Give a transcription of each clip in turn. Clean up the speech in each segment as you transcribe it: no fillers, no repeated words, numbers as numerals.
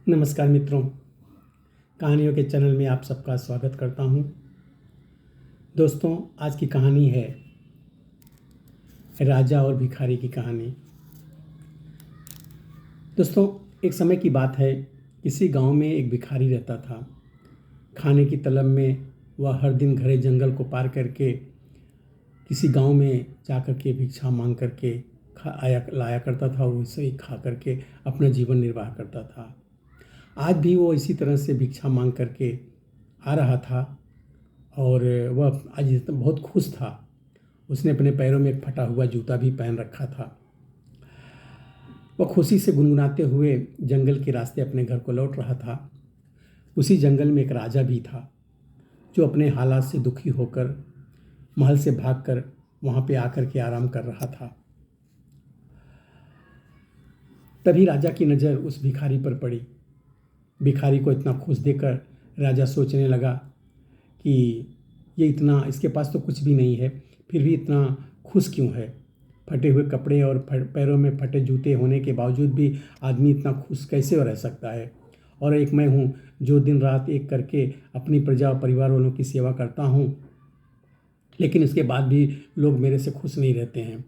नमस्कार मित्रों, कहानियों के चैनल में आप सबका स्वागत करता हूं। दोस्तों, आज की कहानी है राजा और भिखारी की कहानी। दोस्तों, एक समय की बात है, किसी गांव में एक भिखारी रहता था। खाने की तलब में वह हर दिन घरे जंगल को पार करके किसी गांव में जाकर के भिक्षा मांग करके लाया करता था और उसे ही खा करके अपना जीवन निर्वाह करता था। आज भी वो इसी तरह से भिक्षा मांग करके आ रहा था और वह आज बहुत खुश था। उसने अपने पैरों में एक फटा हुआ जूता भी पहन रखा था। वह खुशी से गुनगुनाते हुए जंगल के रास्ते अपने घर को लौट रहा था। उसी जंगल में एक राजा भी था जो अपने हालात से दुखी होकर महल से भागकर वहाँ पे आकर के आराम कर रहा था। तभी राजा की नज़र उस भिखारी पर पड़ी। भिखारी को इतना खुश देखकर राजा सोचने लगा कि इसके पास तो कुछ भी नहीं है, फिर भी इतना खुश क्यों है। फटे हुए कपड़े और पैरों में फटे जूते होने के बावजूद भी आदमी इतना खुश कैसे रह सकता है। और एक मैं हूँ जो दिन रात एक करके अपनी प्रजा और परिवार वालों की सेवा करता हूँ, लेकिन इसके बाद भी लोग मेरे से खुश नहीं रहते हैं।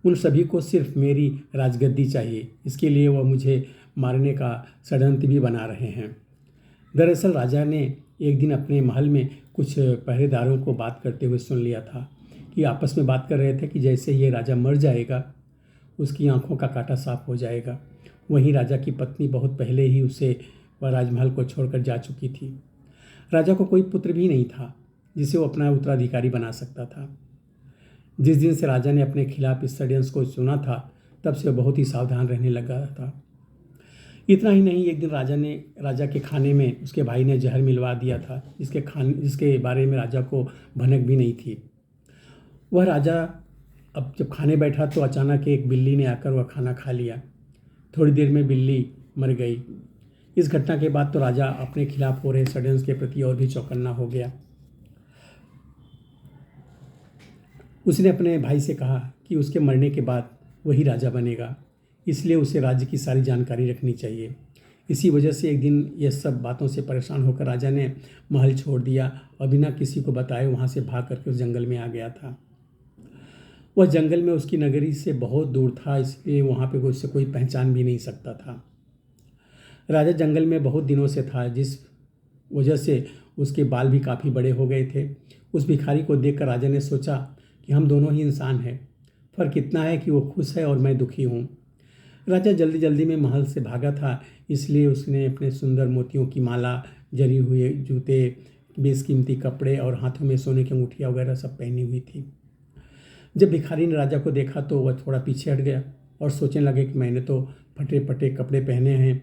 उन सभी को सिर्फ मेरी राजगद्दी चाहिए, इसके लिए वह मुझे मारने का षड्यंत्र भी बना रहे हैं। दरअसल राजा ने एक दिन अपने महल में कुछ पहरेदारों को बात करते हुए सुन लिया था कि आपस में बात कर रहे थे कि जैसे ये राजा मर जाएगा उसकी आंखों का कांटा साफ हो जाएगा। वहीं राजा की पत्नी बहुत पहले ही उसे वह राजमहल को छोड़कर जा चुकी थी। राजा को कोई पुत्र भी नहीं था जिसे वो अपना उत्तराधिकारी बना सकता था। जिस दिन से राजा ने अपने खिलाफ इस षड्यंत्र को सुना था, तब से वह बहुत ही सावधान रहने लगा था। इतना ही नहीं, एक दिन राजा के खाने में उसके भाई ने जहर मिलवा दिया था, जिसके बारे में राजा को भनक भी नहीं थी। वह राजा अब जब खाने बैठा तो अचानक एक बिल्ली ने आकर वह खाना खा लिया। थोड़ी देर में बिल्ली मर गई। इस घटना के बाद तो राजा अपने खिलाफ हो रहे षड्यंत्र के प्रति और भी चौकन्ना हो गया। उसने अपने भाई से कहा कि उसके मरने के बाद वही राजा बनेगा, इसलिए उसे राज्य की सारी जानकारी रखनी चाहिए। इसी वजह से एक दिन यह सब बातों से परेशान होकर राजा ने महल छोड़ दिया और बिना किसी को बताए वहाँ से भाग करके उस जंगल में आ गया था। वह जंगल में उसकी नगरी से बहुत दूर था, इसलिए वहाँ पे उससे कोई पहचान भी नहीं सकता था। राजा जंगल में बहुत दिनों से था, जिस वजह से उसके बाल भी काफ़ी बड़े हो गए थे। उस भिखारी को देखकर राजा ने सोचा कि हम दोनों ही इंसान हैं, फ़र्क इतना है कि वो खुश है और मैं दुखी हूँ। राजा जल्दी जल्दी में महल से भागा था, इसलिए उसने अपने सुंदर मोतियों की माला, जरी हुए जूते, बेशकीमती कपड़े और हाथों में सोने की अंगूठियाँ वगैरह सब पहनी हुई थी। जब भिखारी ने राजा को देखा तो वह थोड़ा पीछे हट गया और सोचने लगे कि मैंने तो फटे फटे कपड़े पहने हैं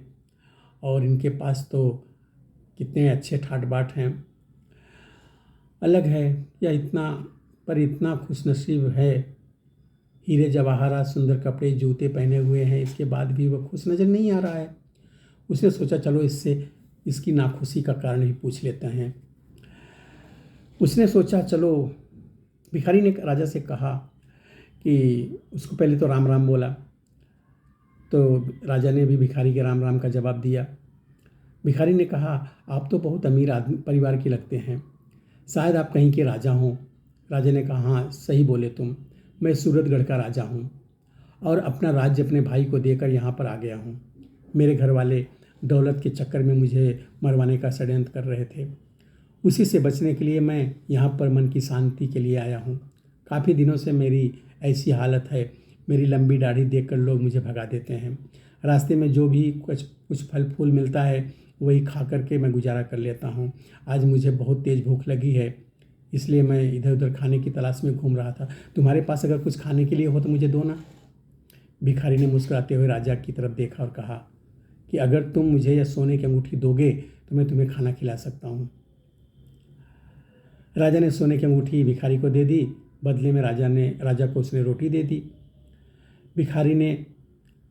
और इनके पास तो कितने अच्छे ठाट बाट हैं। अलग है या इतना खुशनसीब है, हीरे जवाहरात, सुंदर कपड़े, जूते पहने हुए हैं, इसके बाद भी वह खुश नज़र नहीं आ रहा है। उसने सोचा चलो इसकी नाखुशी का कारण भी पूछ लेते हैं। उसने सोचा चलो, भिखारी ने राजा से कहा कि उसको पहले तो राम राम बोला, तो राजा ने भी भिखारी के राम राम का जवाब दिया। भिखारी ने कहा आप तो बहुत अमीर आदमी परिवार के लगते हैं, शायद आप कहीं के राजा हों। राजा ने कहा हाँ सही बोले तुम, मैं सूरतगढ़ का राजा हूँ और अपना राज्य अपने भाई को देकर यहाँ पर आ गया हूँ। मेरे घर वाले दौलत के चक्कर में मुझे मरवाने का षड्यंत्र कर रहे थे, उसी से बचने के लिए मैं यहाँ पर मन की शांति के लिए आया हूँ। काफ़ी दिनों से मेरी ऐसी हालत है, मेरी लंबी दाढ़ी देखकर लोग मुझे भगा देते हैं। रास्ते में जो भी कुछ फल फूल मिलता है वही खा करके मैं गुजारा कर लेता हूँ। आज मुझे बहुत तेज़ भूख लगी है, इसलिए मैं इधर उधर खाने की तलाश में घूम रहा था। तुम्हारे पास अगर कुछ खाने के लिए हो तो मुझे दो ना। भिखारी ने मुस्कुराते हुए राजा की तरफ देखा और कहा कि अगर तुम मुझे यह सोने की अंगूठी दोगे तो मैं तुम्हें खाना खिला सकता हूँ। राजा ने सोने की अंगूठी भिखारी को दे दी। बदले में राजा को उसने रोटी दे दी। भिखारी ने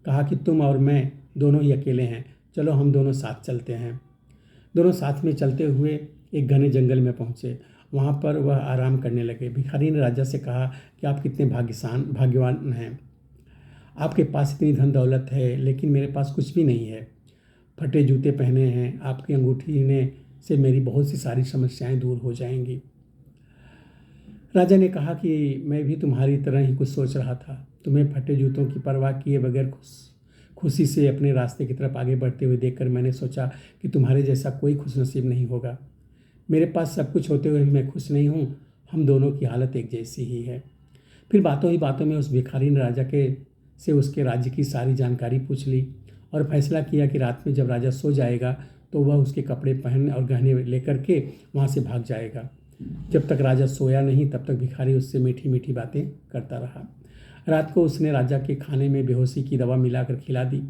कहा कि तुम और मैं दोनों ही अकेले हैं, चलो हम दोनों साथ चलते हैं। दोनों साथ में चलते हुए एक घने जंगल में पहुँचे। वहाँ पर वह आराम करने लगे। भिखारी ने राजा से कहा कि आप कितने भाग्यवान हैं, आपके पास इतनी धन दौलत है, लेकिन मेरे पास कुछ भी नहीं है। फटे जूते पहने हैं, आपकी अंगूठी ने से मेरी बहुत सी सारी समस्याएं दूर हो जाएंगी। राजा ने कहा कि मैं भी तुम्हारी तरह ही कुछ सोच रहा था। तुम्हें फटे जूतों की परवाह किए बगैर खुशी से अपने रास्ते की तरफ आगे बढ़ते हुए देखकर मैंने सोचा कि तुम्हारे जैसा कोई खुशनसीब नहीं होगा। मेरे पास सब कुछ होते हुए मैं खुश नहीं हूँ। हम दोनों की हालत एक जैसी ही है। फिर बातों ही बातों में उस भिखारी ने राजा के से उसके राज्य की सारी जानकारी पूछ ली और फैसला किया कि रात में जब राजा सो जाएगा तो वह उसके कपड़े पहन और गहने लेकर के वहाँ से भाग जाएगा। जब तक राजा सोया नहीं तब तक भिखारी उससे मीठी मीठी बातें करता रहा। रात को उसने राजा के खाने में बेहोशी की दवा मिलाकर खिला दी।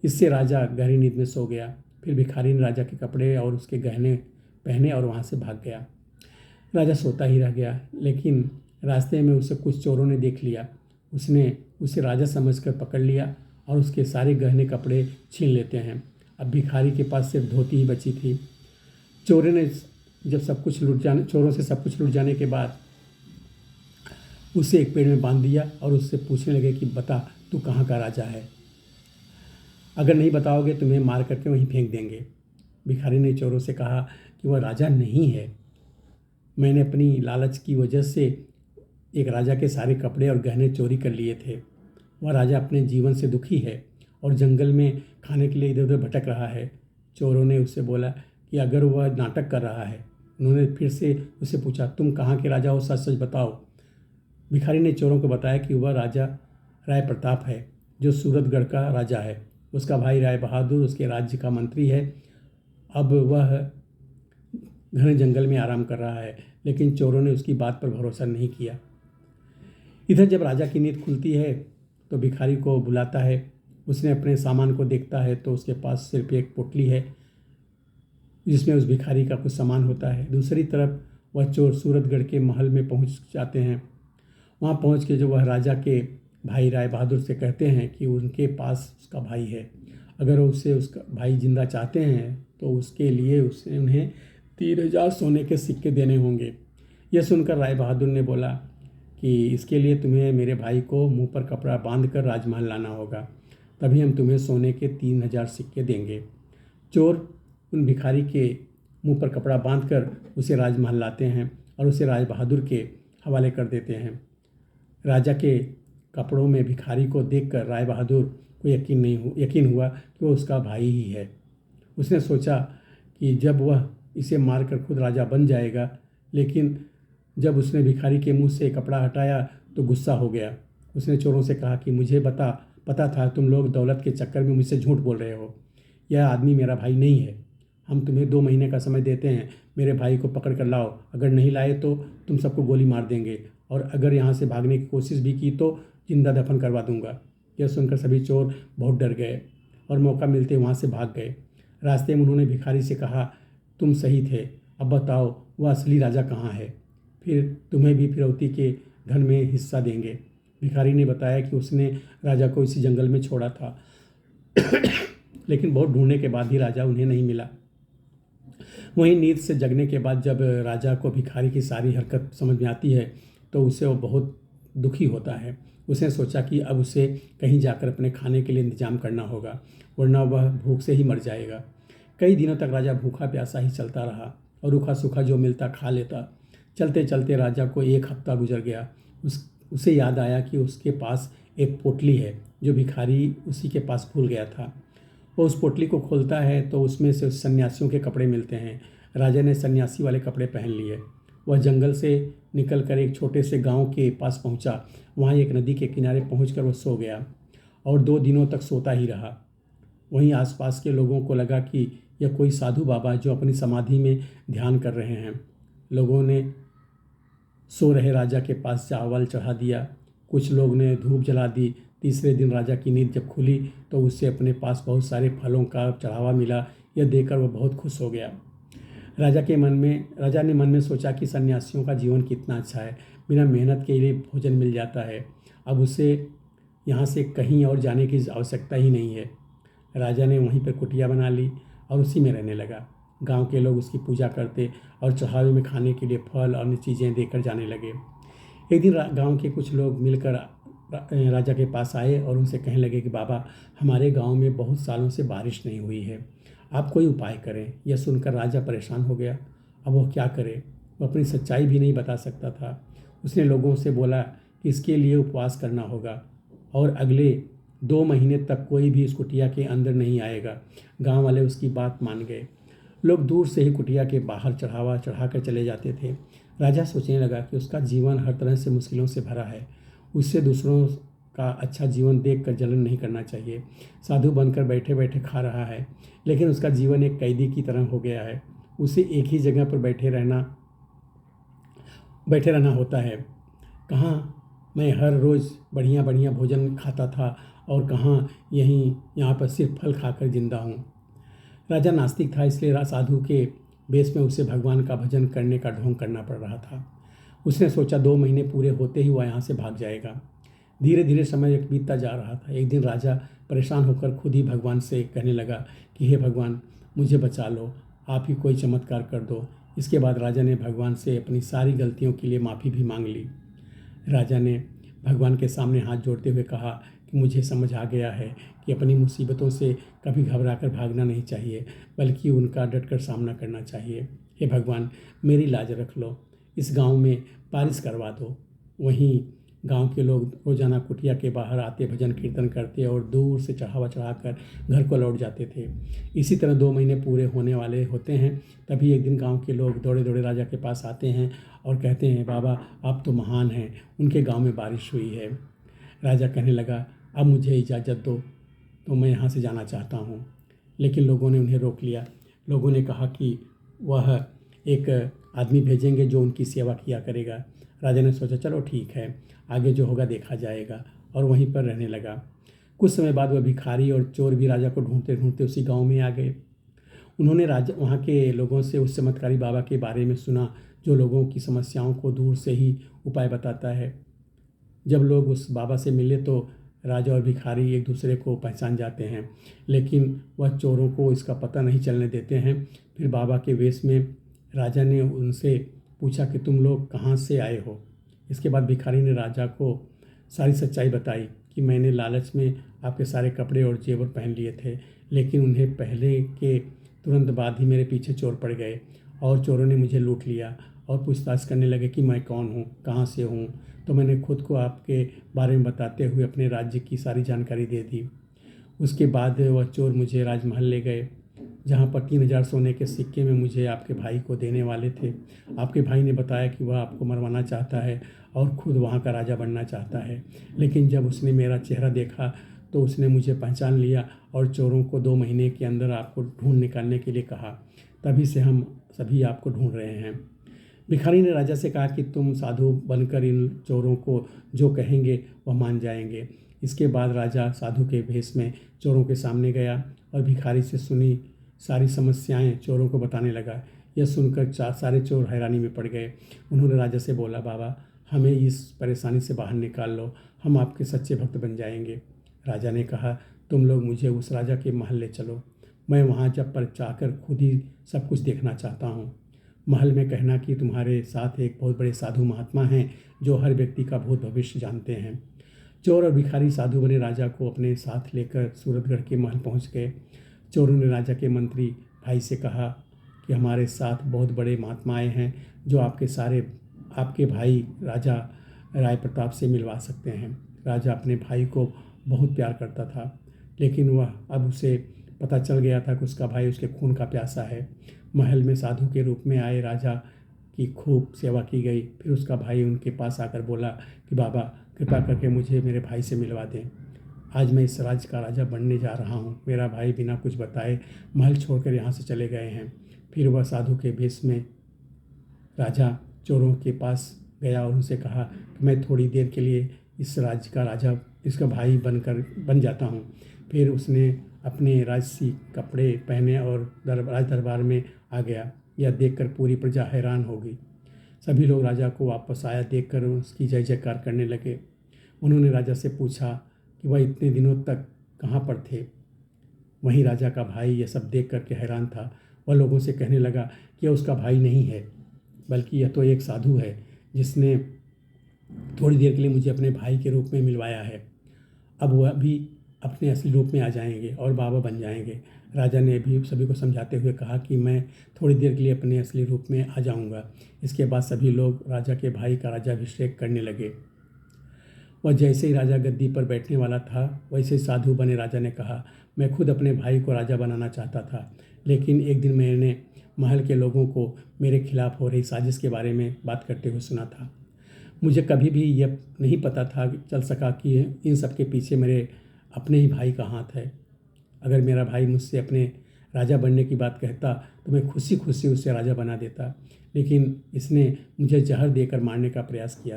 इससे राजा गहरी नींद में सो गया। फिर भिखारी ने राजा के कपड़े और उसके गहने पहने और वहाँ से भाग गया। राजा सोता ही रह गया, लेकिन रास्ते में उसे कुछ चोरों ने देख लिया। उसने उसे राजा समझकर पकड़ लिया और उसके सारे गहने कपड़े छीन लेते हैं। अब भिखारी के पास सिर्फ धोती ही बची थी। चोरों ने जब चोरों से सब कुछ लूट जाने के बाद उसे एक पेड़ में बांध दिया और उससे पूछने लगे कि बता, तू कहाँ का राजा है? अगर नहीं बताओगे तुम्हें मार करके वहीं फेंक देंगे। भिखारी ने चोरों से कहा कि वह राजा नहीं है। मैंने अपनी लालच की वजह से एक राजा के सारे कपड़े और गहने चोरी कर लिए थे। वह राजा अपने जीवन से दुखी है और जंगल में खाने के लिए इधर उधर भटक रहा है। चोरों ने उससे बोला कि अगर वह नाटक कर रहा है। उन्होंने फिर से उससे पूछा, तुम कहाँ के राजा हो, सच सच बताओ। भिखारी ने चोरों को बताया कि वह राजा राय प्रताप है, जो सूरतगढ़ का राजा है। उसका भाई राय बहादुर उसके राज्य का मंत्री है। अब वह घने जंगल में आराम कर रहा है, लेकिन चोरों ने उसकी बात पर भरोसा नहीं किया। इधर जब राजा की नींद खुलती है तो भिखारी को बुलाता है। उसने अपने सामान को देखता है तो उसके पास सिर्फ एक पोटली है जिसमें उस भिखारी का कुछ सामान होता है। दूसरी तरफ वह चोर सूरतगढ़ के महल में पहुंच जाते हैं। वहां पहुंच के जो वह राजा के भाई राय बहादुर से कहते हैं कि उनके पास उसका भाई है। अगर उससे उसका भाई जिंदा चाहते हैं तो उसके लिए उन्हें 3000 सोने के सिक्के देने होंगे। यह सुनकर राय बहादुर ने बोला कि इसके लिए तुम्हें मेरे भाई को मुंह पर कपड़ा बांध कर राजमहल लाना होगा, तभी हम तुम्हें सोने के 3000 सिक्के देंगे। चोर उन भिखारी के मुंह पर कपड़ा बांधकर उसे राजमहल लाते हैं और उसे राय बहादुर के हवाले कर देते हैं। राजा के कपड़ों में भिखारी को देखकर राय बहादुर को यकीन हुआ कि वो उसका भाई ही है। उसने सोचा कि जब वह इसे मारकर खुद राजा बन जाएगा, लेकिन जब उसने भिखारी के मुंह से कपड़ा हटाया तो गुस्सा हो गया। उसने चोरों से कहा कि मुझे पता था तुम लोग दौलत के चक्कर में मुझसे झूठ बोल रहे हो। यह आदमी मेरा भाई नहीं है। हम तुम्हें 2 महीने का समय देते हैं, मेरे भाई को पकड़ कर लाओ। अगर नहीं लाए तो तुम सबको गोली मार देंगे और अगर यहाँ से भागने की कोशिश भी की तो जिंदा दफन करवा दूंगा। यह सुनकर सभी चोर बहुत डर गए और मौका मिलते वहाँ से भाग गए। रास्ते में उन्होंने भिखारी से कहा, तुम सही थे, अब बताओ वह असली राजा कहाँ है? फिर तुम्हें भी फिरौती के धन में हिस्सा देंगे। भिखारी ने बताया कि उसने राजा को इसी जंगल में छोड़ा था लेकिन बहुत ढूंढने के बाद भी राजा उन्हें नहीं मिला। वहीं नींद से जगने के बाद जब राजा को भिखारी की सारी हरकत समझ में आती है तो उसे वो बहुत दुखी होता है। उसने सोचा कि अब उसे कहीं जाकर अपने खाने के लिए इंतजाम करना होगा, वरना वह भूख से ही मर जाएगा। कई दिनों तक राजा भूखा प्यासा ही चलता रहा और रूखा सूखा जो मिलता खा लेता। चलते चलते राजा को 1 हफ्ता गुजर गया। उसे याद आया कि उसके पास एक पोटली है जो भिखारी उसी के पास भूल गया था। वो उस पोटली को खोलता है तो उसमें से सन्यासियों के कपड़े मिलते हैं। राजा ने सन्यासी वाले कपड़े पहन लिए। वह जंगल से निकलकर एक छोटे से गांव के पास पहुंचा। वहां एक नदी के किनारे पहुंचकर वह सो गया और 2 दिनों तक सोता ही रहा। वहीं आसपास के लोगों को लगा कि यह कोई साधु बाबा जो अपनी समाधि में ध्यान कर रहे हैं। लोगों ने सो रहे राजा के पास चावल चढ़ा दिया। कुछ लोग ने धूप जला दी। तीसरे दिन राजा की नींद जब खुली तो उससे अपने पास बहुत सारे फलों का चढ़ावा मिला। यह देखकर वह बहुत खुश हो गया। राजा ने मन में सोचा कि सन्यासियों का जीवन कितना अच्छा है, बिना मेहनत के लिए भोजन मिल जाता है। अब उसे यहाँ से कहीं और जाने की आवश्यकता ही नहीं है। राजा ने वहीं पर कुटिया बना ली और उसी में रहने लगा। गांव के लोग उसकी पूजा करते और चढ़ावे में खाने के लिए फल और अन्य चीज़ें देकर जाने लगे। एक दिन गांव के कुछ लोग मिलकर राजा के पास आए और उनसे कहने लगे कि बाबा, हमारे गांव में बहुत सालों से बारिश नहीं हुई है, आप कोई उपाय करें। यह सुनकर राजा परेशान हो गया। अब वो क्या करे, वो अपनी सच्चाई भी नहीं बता सकता था। उसने लोगों से बोला कि इसके लिए उपवास करना होगा और अगले 2 महीने तक कोई भी इस कुटिया के अंदर नहीं आएगा। गांव वाले उसकी बात मान गए। लोग दूर से ही कुटिया के बाहर चढ़ावा चढ़ाकर चले जाते थे। राजा सोचने लगा कि उसका जीवन हर तरह से मुश्किलों से भरा है। उससे दूसरों का अच्छा जीवन देखकर जलन नहीं करना चाहिए। साधु बनकर बैठे बैठे खा रहा है, लेकिन उसका जीवन एक कैदी की तरह हो गया है। उसे एक ही जगह पर बैठे रहना होता है। कहाँ मैं हर रोज़ बढ़िया बढ़िया भोजन खाता था और कहाँ यहाँ पर सिर्फ फल खाकर जिंदा हूँ। राजा नास्तिक था, इसलिए साधु के वेश में उसे भगवान का भजन करने का ढोंग करना पड़ रहा था। उसने सोचा 2 महीने पूरे होते ही वह यहाँ से भाग जाएगा। धीरे धीरे समय बीतता जा रहा था। एक दिन राजा परेशान होकर खुद ही भगवान से कहने लगा कि हे भगवान, मुझे बचा लो, आप ही कोई चमत्कार कर दो। इसके बाद राजा ने भगवान से अपनी सारी गलतियों के लिए माफ़ी भी मांग ली। राजा ने भगवान के सामने हाथ जोड़ते हुए कहा कि मुझे समझ आ गया है कि अपनी मुसीबतों से कभी घबराकर भागना नहीं चाहिए, बल्कि उनका डटकर सामना करना चाहिए। हे भगवान, मेरी लाज रख लो, इस गांव में बारिश करवा दो। वहीं गांव के लोग रोजाना कुटिया के बाहर आते, भजन कीर्तन करते और दूर से चढ़ावा चढ़ाकर घर को लौट जाते थे। इसी तरह 2 महीने पूरे होने वाले होते हैं। तभी एक दिन गांव के लोग दौड़े दौड़े राजा के पास आते हैं और कहते हैं, बाबा आप तो महान हैं, उनके गांव में बारिश हुई है। राजा कहने लगा, अब मुझे इजाज़त दो, तो मैं यहाँ से जाना चाहता हूँ। लेकिन लोगों ने उन्हें रोक लिया। लोगों ने कहा कि वह एक आदमी भेजेंगे जो उनकी सेवा किया करेगा। राजा ने सोचा चलो ठीक है, आगे जो होगा देखा जाएगा, और वहीं पर रहने लगा। कुछ समय बाद वह भिखारी और चोर भी राजा को ढूंढते ढूंढते उसी गांव में आ गए। उन्होंने राजा वहाँ के लोगों से उस चमत्कारी बाबा के बारे में सुना जो लोगों की समस्याओं को दूर से ही उपाय बताता है। जब लोग उस बाबा से मिले तो राजा और भिखारी एक दूसरे को पहचान जाते हैं, लेकिन वह चोरों को इसका पता नहीं चलने देते हैं। फिर बाबा के वेश में राजा ने उनसे पूछा कि तुम लोग कहाँ से आए हो। इसके बाद भिखारी ने राजा को सारी सच्चाई बताई कि मैंने लालच में आपके सारे कपड़े और जेवर पहन लिए थे, लेकिन उन्हें पहले के तुरंत बाद ही मेरे पीछे चोर पड़ गए और चोरों ने मुझे लूट लिया और पूछताछ करने लगे कि मैं कौन हूँ, कहाँ से हूँ। तो मैंने खुद को आपके बारे में बताते हुए अपने राज्य की सारी जानकारी दे दी। उसके बाद वह चोर मुझे राजमहल ले गए, जहाँ पर 3000 सोने के सिक्के में मुझे आपके भाई को देने वाले थे। आपके भाई ने बताया कि वह आपको मरवाना चाहता है और खुद वहाँ का राजा बनना चाहता है, लेकिन जब उसने मेरा चेहरा देखा तो उसने मुझे पहचान लिया और चोरों को 2 महीने के अंदर आपको ढूंढ निकालने के लिए कहा। तभी से हम सभी आपको ढूंढ रहे हैं। भिखारी ने राजा से कहा कि तुम साधु बनकर इन चोरों को जो कहेंगे वह मान जाएंगे। इसके बाद राजा साधु के भेष में चोरों के सामने गया और भिखारी से सुनी सारी समस्याएं चोरों को बताने लगा। यह सुनकर सारे चोर हैरानी में पड़ गए। उन्होंने राजा से बोला, बाबा हमें इस परेशानी से बाहर निकाल लो, हम आपके सच्चे भक्त बन जाएंगे। राजा ने कहा, तुम लोग मुझे उस राजा के महल ले चलो, मैं वहाँ जब पर जाकर खुद ही सब कुछ देखना चाहता हूँ। महल में कहना कि तुम्हारे साथ एक बहुत बड़े साधु महात्मा हैं जो हर व्यक्ति का भूत भविष्य जानते हैं। चोर और भिखारी साधु बने राजा को अपने साथ लेकर सूरतगढ़ के महल पहुँच गए। चोरों ने राजा के मंत्री भाई से कहा कि हमारे साथ बहुत बड़े महात्मा आए हैं जो आपके भाई राजा राय प्रताप से मिलवा सकते हैं। राजा अपने भाई को बहुत प्यार करता था, लेकिन वह अब उसे पता चल गया था कि उसका भाई उसके खून का प्यासा है। महल में साधु के रूप में आए राजा की खूब सेवा की गई। फिर उसका भाई उनके पास आकर बोला कि बाबा कृपा करके मुझे मेरे भाई से मिलवा दें, आज मैं इस राज्य का राजा बनने जा रहा हूँ। मेरा भाई बिना कुछ बताए महल छोड़कर यहाँ से चले गए हैं। फिर वह साधु के भेष में राजा चोरों के पास गया और उनसे कहा कि मैं थोड़ी देर के लिए इस राज्य का राजा, इसका भाई बन जाता हूँ। फिर उसने अपने राजसी कपड़े पहने और राज दरबार में आ गया। यह देखकर पूरी प्रजा हैरान हो गई। सभी लोग राजा को वापस आया देखकर उसकी जय जयकार करने लगे। उन्होंने राजा से पूछा कि वह इतने दिनों तक कहाँ पर थे। वहीं राजा का भाई यह सब देख करके हैरान था। वह लोगों से कहने लगा कि यह उसका भाई नहीं है, बल्कि यह तो एक साधु है जिसने थोड़ी देर के लिए मुझे अपने भाई के रूप में मिलवाया है। अब वह भी अपने असली रूप में आ जाएंगे और बाबा बन जाएंगे। राजा ने भी सभी को समझाते हुए कहा कि मैं थोड़ी देर के लिए अपने असली रूप में आ जाऊंगा। इसके बाद सभी लोग राजा के भाई का राज्याभिषेक करने लगे। वह जैसे ही राजा गद्दी पर बैठने वाला था, वैसे ही साधु बने राजा ने कहा, मैं खुद अपने भाई को राजा बनाना चाहता था, लेकिन एक दिन मैंने महल के लोगों को मेरे खिलाफ हो रही साजिश के बारे में बात करते हुए सुना था। मुझे कभी भी यह नहीं पता था चल सका कि इन सब के पीछे मेरे अपने ही भाई का हाथ है। अगर मेरा भाई मुझसे अपने राजा बनने की बात कहता तो मैं खुशी खुशी उसे राजा बना देता, लेकिन इसने मुझे जहर देकर मारने का प्रयास किया।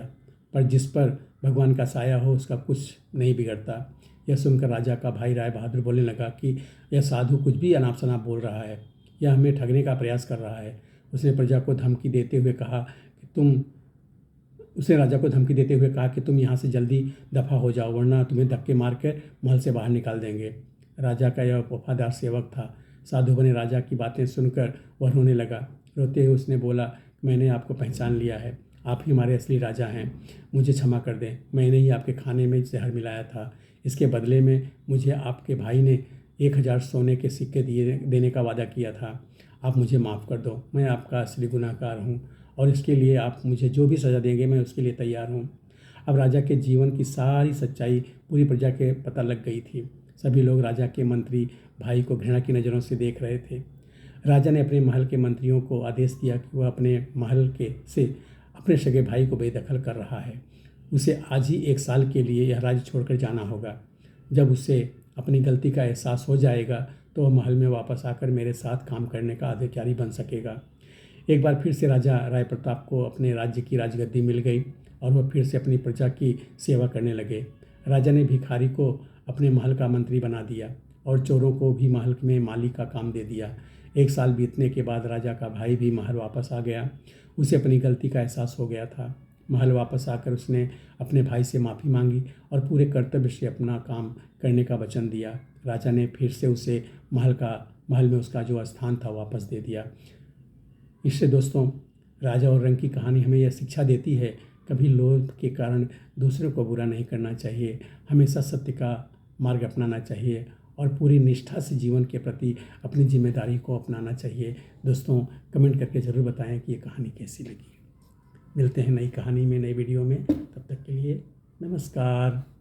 पर जिस पर भगवान का साया हो उसका कुछ नहीं बिगड़ता। यह सुनकर राजा का भाई राय बहादुर बोलने लगा कि यह साधु कुछ भी अनाप शनाप बोल रहा है, यह हमें ठगने का प्रयास कर रहा है। उसने राजा को धमकी देते हुए कहा कि तुम यहाँ से जल्दी दफ़ा हो जाओ, वरना तुम्हें धक्के मारकर महल से बाहर निकाल देंगे। राजा का यह वफादार सेवक था। साधु बने राजा की बातें सुनकर वह रोने लगा। रोते हुए उसने बोला, मैंने आपको पहचान लिया है, आप ही हमारे असली राजा हैं। मुझे क्षमा कर दें, मैंने ही आपके खाने में जहर मिलाया था। इसके बदले में मुझे आपके भाई ने 1000 सोने के सिक्के देने का वादा किया था। आप मुझे माफ़ कर दो, मैं आपका असली गुनहगार हूँ और इसके लिए आप मुझे जो भी सज़ा देंगे मैं उसके लिए तैयार हूँ। अब राजा के जीवन की सारी सच्चाई पूरी प्रजा के पता लग गई थी। सभी लोग राजा के मंत्री भाई को घृणा की नज़रों से देख रहे थे। राजा ने अपने महल के मंत्रियों को आदेश दिया कि वह अपने महल के से अपने सगे भाई को बेदखल कर रहा है। उसे आज ही 1 साल के लिए यह राज्य छोड़कर जाना होगा। जब उसे अपनी गलती का एहसास हो जाएगा तो वह महल में वापस आकर मेरे साथ काम करने का अधिकारी बन सकेगा। एक बार फिर से राजा राय प्रताप को अपने राज्य की राजगद्दी मिल गई और वह फिर से अपनी प्रजा की सेवा करने लगे। राजा ने भिखारी को अपने महल का मंत्री बना दिया और चोरों को भी महल में माली का काम दे दिया। 1 साल बीतने के बाद राजा का भाई भी महल वापस आ गया। उसे अपनी गलती का एहसास हो गया था। महल वापस आकर उसने अपने भाई से माफ़ी मांगी और पूरे कर्तव्य से अपना काम करने का वचन दिया। राजा ने फिर से उसे महल में उसका जो स्थान था वापस दे दिया। इससे दोस्तों, राजा और रंक की कहानी हमें यह शिक्षा देती है, कभी लोभ के कारण दूसरों को बुरा नहीं करना चाहिए। हमेशा सत्य का मार्ग अपनाना चाहिए और पूरी निष्ठा से जीवन के प्रति अपनी जिम्मेदारी को अपनाना चाहिए। दोस्तों, कमेंट करके ज़रूर बताएं कि ये कहानी कैसी लगी। मिलते हैं नई कहानी में, नई वीडियो में। तब तक के लिए नमस्कार।